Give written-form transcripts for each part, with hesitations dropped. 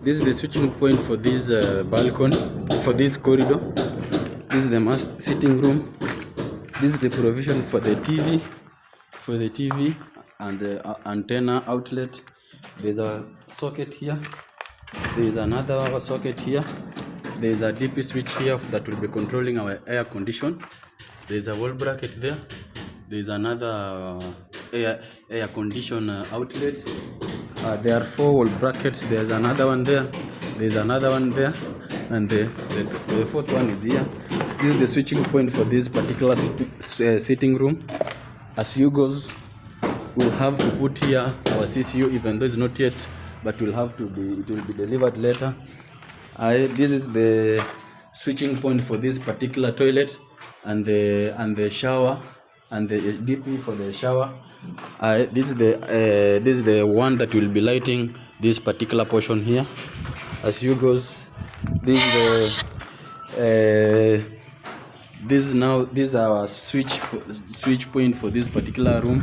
This is the switching point for this balcony, for this corridor. This is the master sitting room. This is the provision for the TV, and the antenna outlet. There's a socket here. There's another socket here. There's a DP switch here that will be controlling our air condition. There's a wall bracket there. There's another air condition outlet. There are 4 wall brackets. There's another one there. There's another one there. And the 4th one is here. This is the switching point for this particular sitting room. As you goes, we'll have to put here our CCU, even though it's not yet, but it will be delivered later. This is the switching point for this particular toilet and the shower and the DP for the shower. This is the one that will be lighting this particular portion here. As you goes, this is our switch point for this particular room.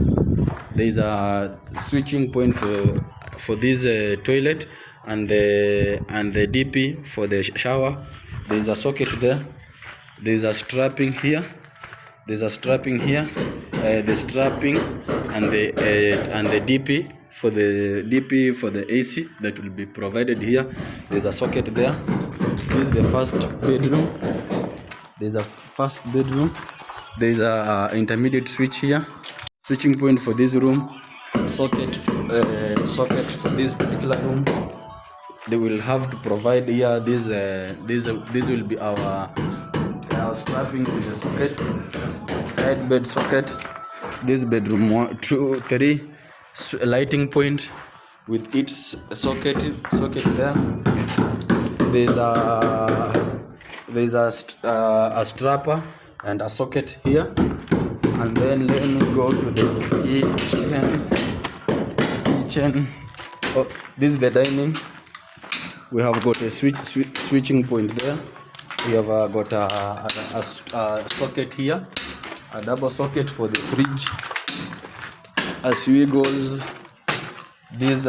There is a switching point for this toilet and the DP for the shower. There is a socket there. There is a strapping here. There's a strapping here. The strapping and the DP for the AC that will be provided here. There's a socket there. This is the first bedroom. There's a first bedroom. There's a intermediate switch here. Switching point for this room. Socket for this particular room. They will have to provide here this will be our strapping to the socket, side bed socket. This bedroom 1, 2, 3 lighting point with its socket there. There's a strapper and a socket here. And then let me go to the kitchen. Oh, this is the dining. We have got a switching point there. We have got a socket here, a double socket for the fridge. As we goes, this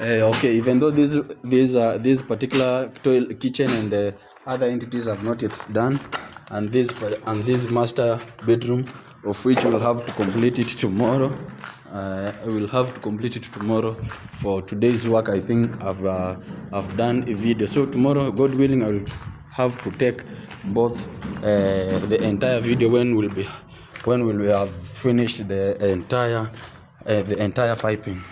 okay. Even though this particular kitchen and the other entities have not yet done, and this master bedroom, of which we'll have to complete it tomorrow. We'll have to complete it tomorrow. For today's work, I think I've done a video. So tomorrow, God willing, I will have to take both the entire video when we have finished the entire piping.